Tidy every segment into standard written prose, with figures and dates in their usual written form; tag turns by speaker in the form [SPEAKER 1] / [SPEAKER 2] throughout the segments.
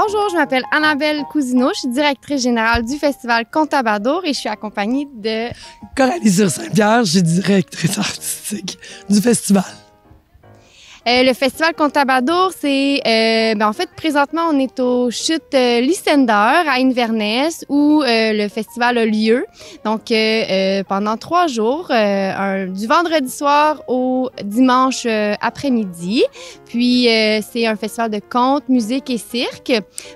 [SPEAKER 1] Bonjour, je m'appelle Annabelle Cousineau, je suis directrice générale du Festival Contabadour et je suis accompagnée de...
[SPEAKER 2] Coralie sur Saint-Pierre, je suis directrice artistique du festival.
[SPEAKER 1] Le Festival Contabadour, c'est... en fait, présentement, on est aux Chutes Lysander à Inverness où le festival a lieu. Donc, pendant 3 jours, du vendredi soir au dimanche après-midi. Puis, c'est un festival de contes, musique et cirque.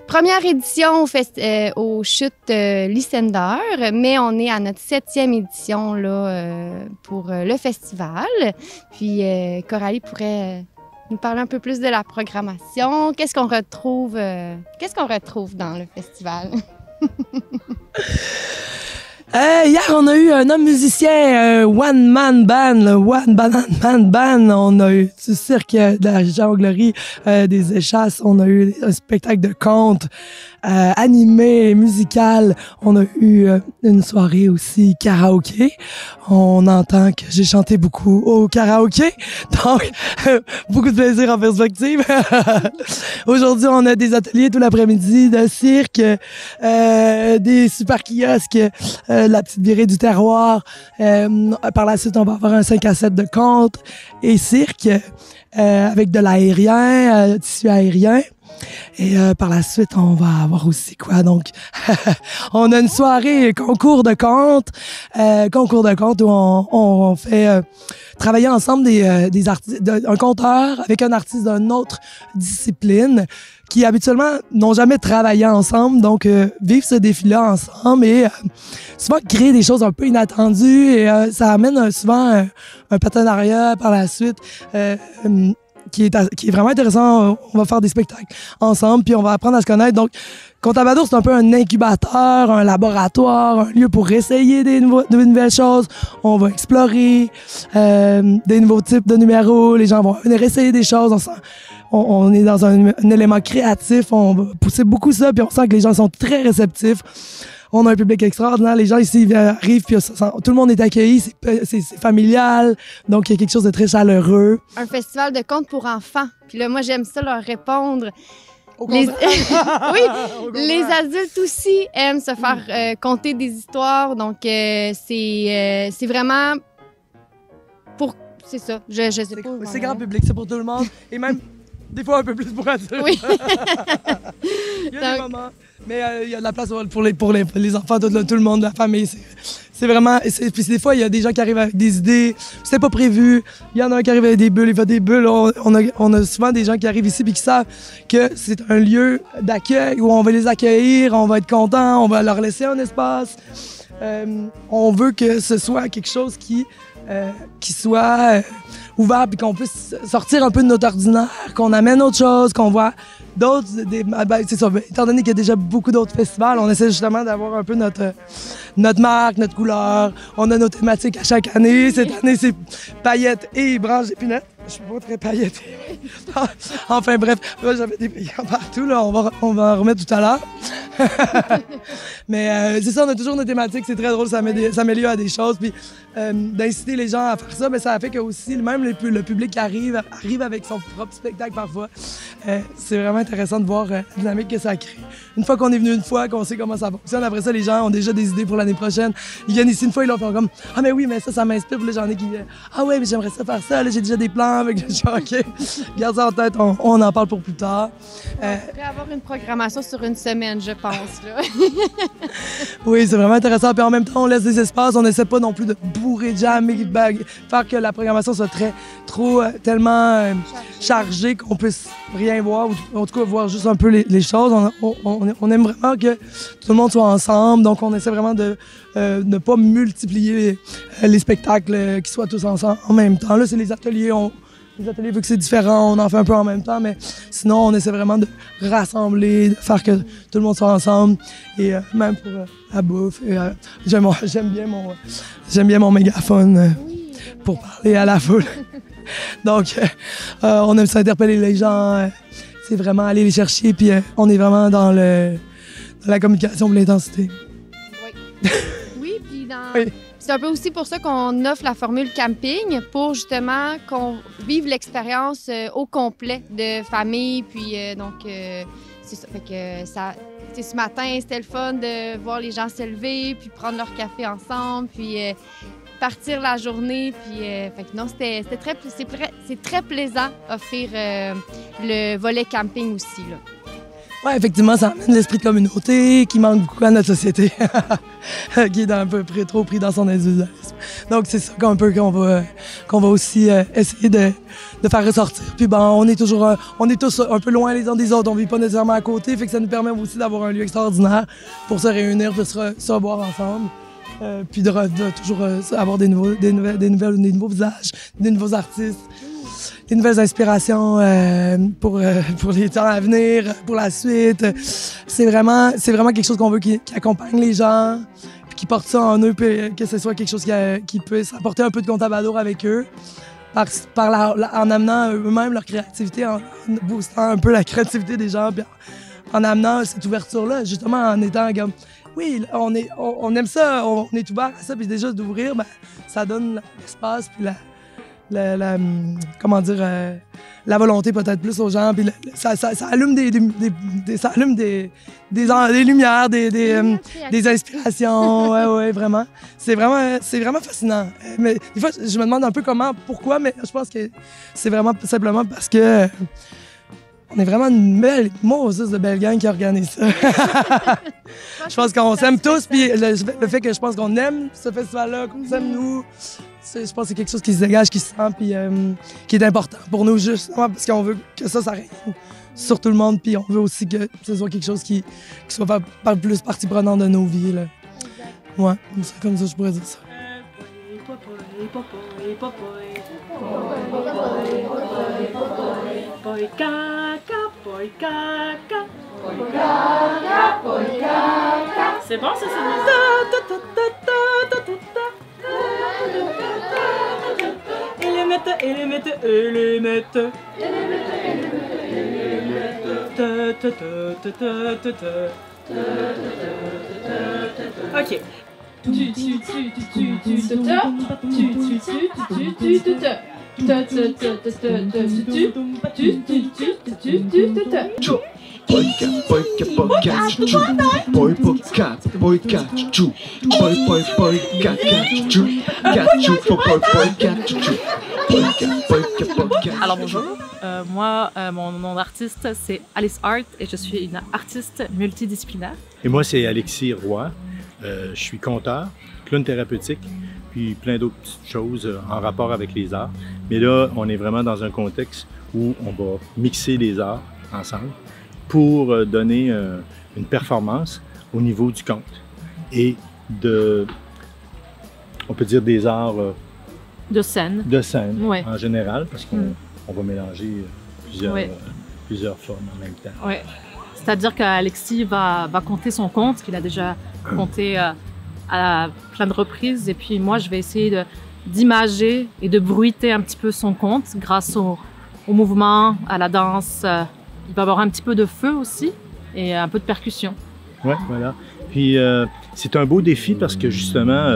[SPEAKER 1] Première édition aux Chutes Lysander, mais on est à notre 7e édition là, pour le festival. Puis, Coralie pourrait... nous parler un peu plus de la programmation. Qu'est-ce qu'on retrouve dans le festival?
[SPEAKER 2] Hier, on a eu un homme musicien, one-man band, le One Banana Band. On a eu du cirque, de la jonglerie, des échasses. On a eu un spectacle de contes, animé, musical. On a eu une soirée aussi karaoké. On entend que j'ai chanté beaucoup au karaoké. Donc, beaucoup de plaisir en perspective. Aujourd'hui, on a des ateliers tout l'après-midi de cirque, des super kiosques, la petite virée du terroir. Par la suite, on va avoir un 5 à 7 de contes et cirque avec de l'aérien, tissu aérien. Et par la suite, on va avoir aussi quoi? Donc, on a une soirée concours de contes où on fait travailler ensemble des artistes, un conteur avec un artiste d'une autre discipline qui habituellement n'ont jamais travaillé ensemble. Donc, vivre ce défi-là ensemble et souvent créer des choses un peu inattendues et ça amène souvent un partenariat par la suite. Qui est vraiment intéressant. On va faire des spectacles ensemble, puis on va apprendre à se connaître. Donc, Contabadour, c'est un peu un incubateur, un laboratoire, un lieu pour essayer de nouvelles choses. On va explorer des nouveaux types de numéros. Les gens vont venir essayer des choses. On est dans un élément créatif. On va pousser beaucoup ça, puis on sent que les gens sont très réceptifs. On a un public extraordinaire. Les gens ici arrivent, puis tout le monde est accueilli. C'est familial. Donc, il y a quelque chose de très chaleureux.
[SPEAKER 1] Un festival de contes pour enfants. Puis là, moi, j'aime ça leur répondre. Oui, les adultes aussi aiment se faire conter des histoires. Donc, c'est vraiment pour... C'est ça. Je sais pas.
[SPEAKER 2] C'est grand public, c'est pour tout le monde. Et même, des fois, un peu plus pour adultes.
[SPEAKER 1] Oui.
[SPEAKER 2] Il y a des moments... Mais il y a de la place pour les enfants, tout le monde, la famille. C'est vraiment... Puis des fois, il y a des gens qui arrivent avec des idées. C'était pas prévu. Il y en a un qui arrive avec des bulles, il fait des bulles. On a souvent des gens qui arrivent ici et qui savent que c'est un lieu d'accueil où on va les accueillir, on va être content, on va leur laisser un espace. On veut que ce soit quelque chose qui soit ouvert puis qu'on puisse sortir un peu de notre ordinaire, qu'on amène autre chose, qu'on voit d'autres... c'est ça, étant donné qu'il y a déjà beaucoup d'autres festivals, on essaie justement d'avoir un peu notre marque, notre couleur. On a nos thématiques à chaque année. Cette année, c'est paillettes et branches d'épinettes. Je suis pas très paillettes. Enfin bref, là, j'avais des paillettes partout. Là, on va en remettre tout à l'heure. Mais c'est ça, on a toujours nos thématiques. C'est très drôle, ça met lieu à des choses. Puis d'inciter les gens à faire ça, mais ça fait que aussi, même le public qui arrive avec son propre spectacle parfois. C'est vraiment intéressant de voir la dynamique que ça crée. Une fois qu'on est venu une fois, qu'on sait comment ça fonctionne, après ça, les gens ont déjà des idées pour l'année prochaine. Ils viennent ici une fois, ils leur font comme « Ah mais oui, mais ça m'inspire. » Puis là, j'en ai qui viennent « Ah ouais, mais j'aimerais ça faire ça. Là, j'ai déjà des plans. » Avec le genre, OK, garde ça en tête, on en parle pour plus tard.
[SPEAKER 1] On pourrait avoir une programmation sur une semaine, je pense. Là.
[SPEAKER 2] Oui, c'est vraiment intéressant. Puis en même temps, on laisse des espaces. On n'essaie pas non plus de bourrer de jam, faire que la programmation soit tellement chargée qu'on puisse rien voir, ou en tout cas voir juste un peu les choses. On aime vraiment que tout le monde soit ensemble. Donc, on essaie vraiment de ne pas multiplier les spectacles qui soient tous ensemble en même temps. Là, c'est les ateliers. Les ateliers, vu que c'est différent, on en fait un peu en même temps, mais sinon, on essaie vraiment de rassembler, de faire que tout le monde soit ensemble. Et même pour la bouffe. J'aime bien mon mégaphone pour parler à la foule. Donc, on aime ça interpeller les gens. C'est vraiment aller les chercher, puis on est vraiment dans la communication pour l'intensité.
[SPEAKER 1] Oui. Oui, puis dans...
[SPEAKER 2] Oui.
[SPEAKER 1] C'est un peu aussi pour ça qu'on offre la formule camping, pour justement qu'on vive l'expérience au complet de famille. Puis donc, c'est ça. Fait que ce matin, c'était le fun de voir les gens se lever, puis prendre leur café ensemble, puis partir la journée. Puis, fait que non, c'est très plaisant offrir le volet camping aussi, là.
[SPEAKER 2] Ouais, effectivement, ça amène l'esprit de communauté qui manque beaucoup à notre société, qui est un peu trop pris dans son individualisme. Donc, c'est ça qu'on va aussi essayer de faire ressortir. Puis bon, on est tous un peu loin les uns des autres, on vit pas nécessairement à côté, fait que ça nous permet aussi d'avoir un lieu extraordinaire pour se réunir, de se revoir ensemble. Puis de toujours avoir des nouveaux visages, des nouveaux artistes, des nouvelles inspirations pour les temps à venir, pour la suite. C'est vraiment quelque chose qu'on veut qui accompagne les gens, puis qui porte ça en eux, puis que ce soit quelque chose qui puisse apporter un peu de Contabador avec eux, en amenant eux-mêmes leur créativité, en boostant un peu la créativité des gens, puis en amenant cette ouverture-là, justement en étant comme... Oui, on aime ça, on est ouvert à ça, puis déjà d'ouvrir, ben, ça donne l'espace, puis comment dire, la volonté peut-être plus aux gens, puis ça allume ça allume des lumières, des inspirations, ouais, vraiment. C'est vraiment fascinant. Mais des fois, je me demande un peu pourquoi, mais je pense que c'est vraiment simplement parce que on est vraiment une de belle gang qui organise ça. Je pense qu'on s'aime tous, puis le fait que je pense qu'on aime ce festival-là, qu'on s'aime nous, je pense que c'est quelque chose qui se dégage, qui se sent, puis qui est important pour nous, justement, parce qu'on veut que ça règne sur tout le monde, puis on veut aussi que ce soit quelque chose qui soit plus partie prenante de nos vies, là. Ouais, c'est comme ça je pourrais dire ça.
[SPEAKER 3] C'est bon, ça, c'est OK. Alors bonjour, moi mon nom d'artiste c'est Alice Art et je suis une artiste multidisciplinaire.
[SPEAKER 4] Et moi c'est Alexis Roy, je suis conteur, clown thérapeutique, puis plein d'autres petites choses en rapport avec les arts. Mais là, on est vraiment dans un contexte où on va mixer les arts ensemble pour donner une performance au niveau du conte et on peut dire des arts
[SPEAKER 3] de scène
[SPEAKER 4] ouais. En général, parce qu'on va mélanger plusieurs formes en même temps.
[SPEAKER 3] Ouais. C'est-à-dire qu'Alexis va conter son conte, qu'il a déjà conté à plein de reprises, et puis moi je vais essayer d'imager et de bruiter un petit peu son conte grâce au mouvement, à la danse. Il va y avoir un petit peu de feu aussi et un peu de percussion.
[SPEAKER 4] Oui, voilà. Puis c'est un beau défi parce que justement,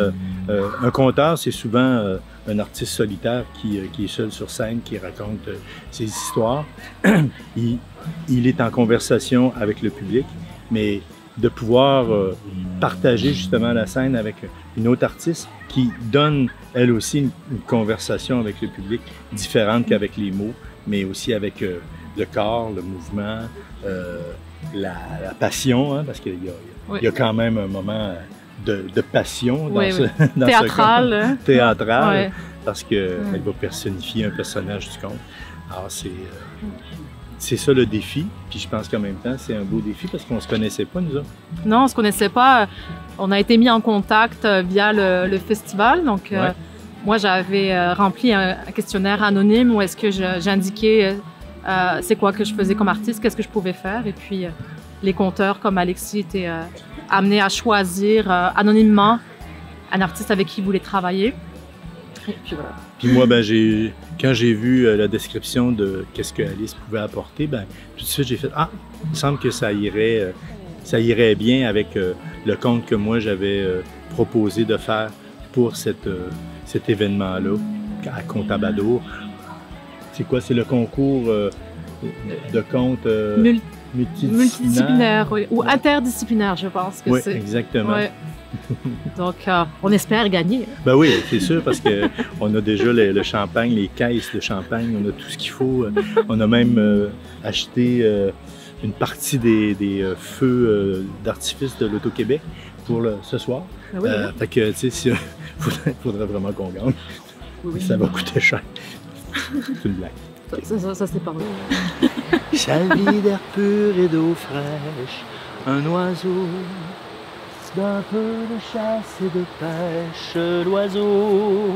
[SPEAKER 4] un conteur, c'est souvent un artiste solitaire qui est seul sur scène, qui raconte ses histoires. Il est en conversation avec le public, mais de pouvoir partager justement la scène avec une autre artiste qui donne elle aussi une conversation avec le public différente qu'avec les mots, mais aussi avec le corps, le mouvement, la passion, hein, parce qu'il y a quand même un moment de passion dans dans
[SPEAKER 3] théâtral,
[SPEAKER 4] ce conte. Théâtral, parce qu'elle va personnifier un personnage du conte. Alors c'est ça le défi, puis je pense qu'en même temps, c'est un beau défi parce qu'on ne se connaissait pas, nous autres.
[SPEAKER 3] Non, on ne se connaissait pas. On a été mis en contact via le festival. Donc, moi, j'avais rempli un questionnaire anonyme où est-ce que j'indiquais c'est quoi que je faisais comme artiste, qu'est-ce que je pouvais faire. Et puis, les conteurs comme Alexis étaient amenés à choisir anonymement un artiste avec qui ils voulaient travailler. Et puis voilà.
[SPEAKER 4] Puis moi, quand j'ai vu la description de qu'est-ce que Alice pouvait apporter, tout de suite j'ai fait il me semble que ça irait bien avec le conte que moi j'avais proposé de faire pour cet événement-là à Contabador. C'est quoi? C'est le concours de contes
[SPEAKER 3] multidisciplinaire, oui. Ou interdisciplinaire, je pense que
[SPEAKER 4] Oui,
[SPEAKER 3] c'est.
[SPEAKER 4] exactement.
[SPEAKER 3] Ouais. Donc, on espère gagner.
[SPEAKER 4] Ben oui, c'est sûr, parce qu'on a déjà le champagne, les caisses de champagne, on a tout ce qu'il faut. On a même acheté une partie des feux d'artifice de l'Auto-Québec pour ce soir.
[SPEAKER 3] Ah oui, hein?
[SPEAKER 4] Fait que, tu sais, faudrait vraiment qu'on gagne.
[SPEAKER 3] Oui, oui.
[SPEAKER 4] Ça va coûter cher. C'est une blague.
[SPEAKER 3] Ça c'est parlé.
[SPEAKER 4] Sa vie d'air pur et d'eau fraîche, un oiseau, d'un peu de chasse et de pêche, l'oiseau,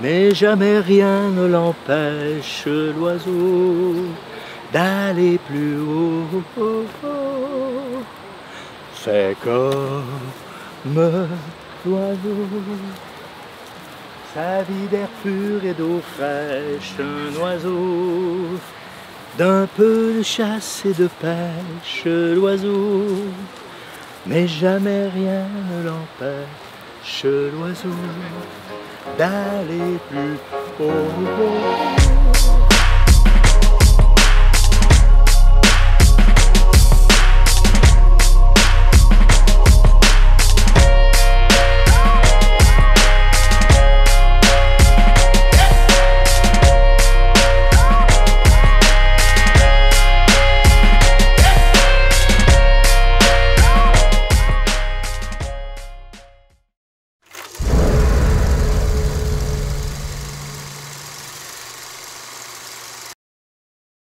[SPEAKER 4] mais jamais rien ne l'empêche, l'oiseau, d'aller plus haut. C'est comme l'oiseau. Sa vie d'air pur et d'eau fraîche, un oiseau, d'un peu de chasse et de pêche, l'oiseau, mais jamais rien ne l'empêche, l'oiseau, d'aller plus haut.